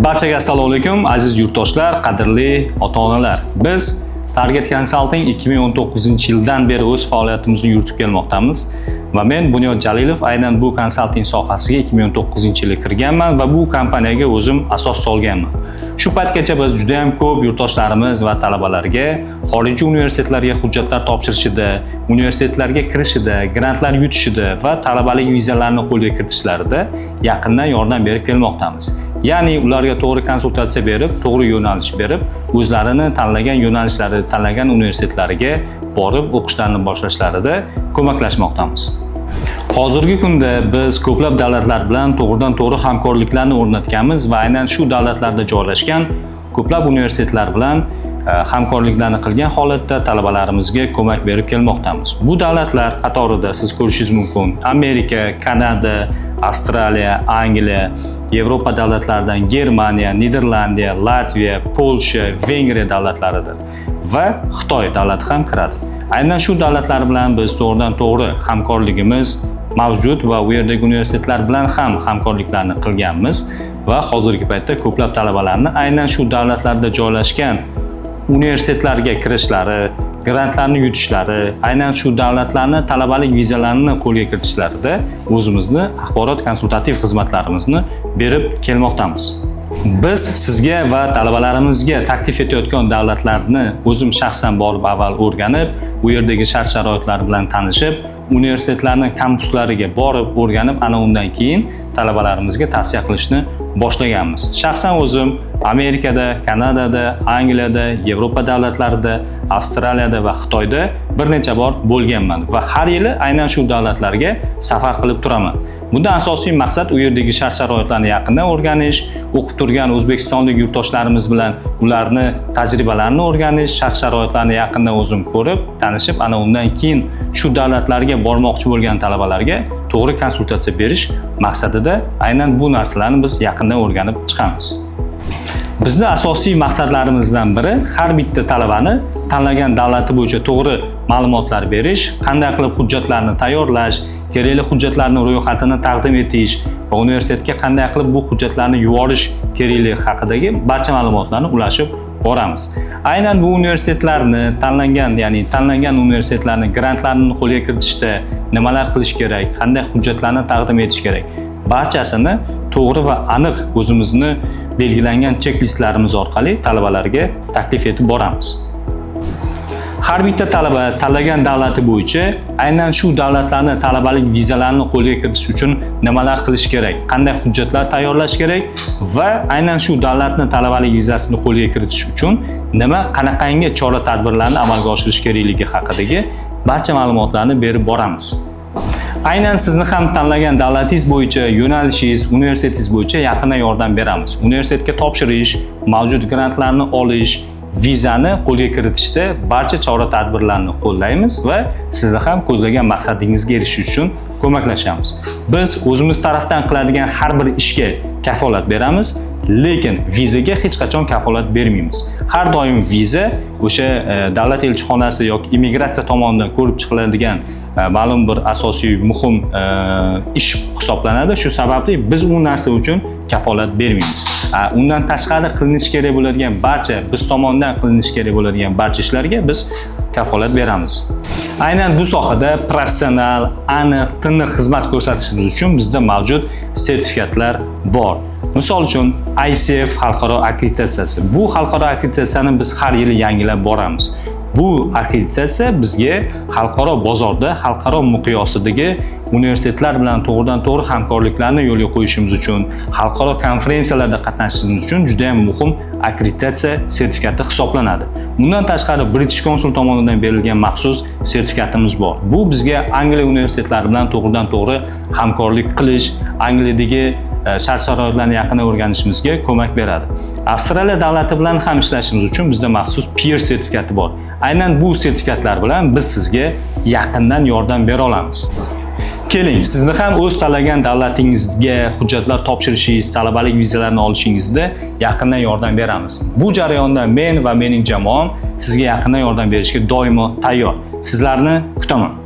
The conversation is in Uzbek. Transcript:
Barchaga assalomu alaykum, aziz yurtdoshlar, qadrli ota-onalar. Biz Target Consulting 2019-yildan beri o'z faoliyatimizni yuritib kelmoqdamiz va men Bunyod Jalilov aynan bu konsalting sohasiga 2019-yilda kirganman va bu kompaniyaga o'zim asos solganman. Shu paytgacha biz juda ham ko'p yurtdoshlarimiz va talabalarga xorijiy universitetlarga hujjatlar topshirishida, universitetlarga kirishida, grantlar yutishida va talabalik vizalarini qo'lga kiritishlarida yaqindan yordam berib kelmoqdamiz. Ya'ni ularga to'g'ri konsultatsiya berib, to'g'ri yo'nalish berib, o'zlarini tanlagan yo'nalishlari, tanlagan universitetlariga borib o'qishlarini boshlashlariga ko'maklashmoqdamiz. Hozirgi kunda biz ko'plab davlatlar bilan to'g'ridan-to'g'ri hamkorliklarni o'rnatganmiz va aynan shu davlatlarda joylashgan ko'plab universitetlar bilan hamkorliklarni qilgan holatda talabalarimizga ko'mak berib kelmoqdamiz. Bu davlatlar qatorida siz ko'rishingiz mumkin: Amerika, Kanada, Avstraliya, Angliya, Yevropa davlatlaridan Germaniya, Niderlandiya, Latviya, Polsha, Vengriya davlatlaridir va Xitoy davlati ham kiradi. Aynan shu davlatlar bilan biz to'g'ridan-to'g'ri hamkorligimiz mavjud va u yerdagi universitetlar bilan ham hamkorliklarni qilganmiz va hozirgi paytda ko'plab talabalarni aynan shu davlatlarda joylashgan universitetlarga kirishlari, grantlarni yutishlari, aynan shu davlatlarni talabalik vizalarini qo'lga kiritishlariga o'zimizni axborot konsultativ xizmatlarimizni berib kelmoqdamiz. Biz sizga va talabalarimizga taklif etayotgan davlatlarni o'zim shaxsan borib avval o'rganib, u yerdagi shart-sharoitlar bilan tanishib, universitetlarning kampuslariga borib o'rganib, ana undan keyin talabalarimizga tavsiya qilishni boshlaganmiz. Shaxsan o'zim Amerikada, Kanadada, Angliyada, Yevropa davlatlarida, Avstraliyada va Xitoyda bir necha bor bo'lganman va har yili aynan shu davlatlarga safar qilib turaman. Bundan asosiy maqsad u yerdagi shart-sharoitlarni yaqindan o'rganish, o'qib turgan o'zbekistonlik yurtdoshlarimiz bilan ularni tajribalarini o'rganish, shart-sharoitlarni yaqindan o'zim ko'rib, tanishib, ana undan keyin shu davlatlarga bormoqchi bo'lgan talabalarga to'g'ri konsultatsiya berish maqsadida aynan bu narsalarni biz yaqindan o'rganib chiqamiz. Bizning asosiy maqsadlarimizdan biri har bitta talabani tanlagan davlati bo'yicha to'g'ri ma'lumotlar berish, qanday qilib hujjatlarni tayyorlash, kerakli hujjatlarning ro'yxatini taqdim etish va universitetga qanday qilib bu hujjatlarni yuborish kerakligi haqidagi barcha ma'lumotlarni ulashib boramiz. Aynan bu universitetlarni tanlangan universitetlarning grantlarini qo'lga kiritishda nimalar qilish kerak, qanday hujjatlarni taqdim etish kerak, barchasini to'g'ri va aniq o'zimizni belgilangan chek-listlarimiz orqali talabalarga taklif etib boramiz. Har bitta talaba tanlagan davlati bo'yicha aynan shu davlatlarning talabalik vizalarini qo'lga kiritish uchun nimalar qilish kerak, qanday hujjatlar tayyorlash kerak va aynan shu davlatning talabalik vizasini qo'lga kiritish uchun qanaqangi chora-tadbirlarni amalga oshirish kerakligi haqidagi barcha ma'lumotlarni berib boramiz. Aynan sizni ham tanlagan davlatingiz bo'yicha, yo'nalishingiz, universitetingiz bo'yicha yaqindan yordam beramiz. Universitetga topshirish, mavjud grantlarni olish, vizani qo'lga kiritishda barcha chora-tadbirlarni qo'llaymiz va sizni ham ko'zlagan maqsadingizga erishish uchun ko'maklashamiz. Biz o'zimiz tarafdan qiladigan har bir ishga kafolat beramiz, lekin vizaga hech qachon kafolat bermaymiz. Har doim viza o'sha davlat elchixonasi yoki immigratsiya tomonidan ko'rib chiqiladigan ma'lum bir asosiy muhim ish hisoblanadi. Shu sababli biz u narsa uchun kafolat bermaymiz. Undan tashqari qilinish kerak bo'ladigan barcha, biz tomonidan qilinish kerak bo'ladigan barcha ishlarga biz kafolat beramiz. Aynan bu sohada professional, aniq, tiniq xizmat ko'rsatishimiz uchun bizda mavjud sertifikatlar bor. Misol uchun ICF xalqaro akkreditatsiyasi. Bu xalqaro akkreditatsiyani biz har yili yangilab boramiz. Bu akkreditatsiya bizga xalqaro bozorda, xalqaro miqyosidagi universitetlar bilan to'g'ridan-to'g'ri hamkorliklarni yo'lga qo'yishimiz uchun, xalqaro konferensiyalarda qatnashishimiz uchun juda ham muhim akkreditatsiya sertifikati hisoblanadi. Bundan tashqari British Council tomonidan berilgan maxsus sertifikatimiz bor. Bu bizga Angliya universitetlari bilan to'g'ridan-to'g'ri hamkorlik qilish, Angliyadagi shart-sharoitlarni yaqindan o'rganishimizga ko'mak beradi. Avstraliya davlati bilan ham ishlashimiz uchun bizda maxsus peer sertifikati bor. Aynan bu sertifikatlar bilan biz sizga yaqindan yordam bera olamiz. Keling, sizni ham o'z tanlagan davlatingizga hujjatlar topshirishingiz, talabalik vizalarini olishingizda yaqindan yordam beramiz. Bu jarayonda men va mening jamoam sizga yaqindan yordam berishga doimo tayyor. Sizlarni kutaman.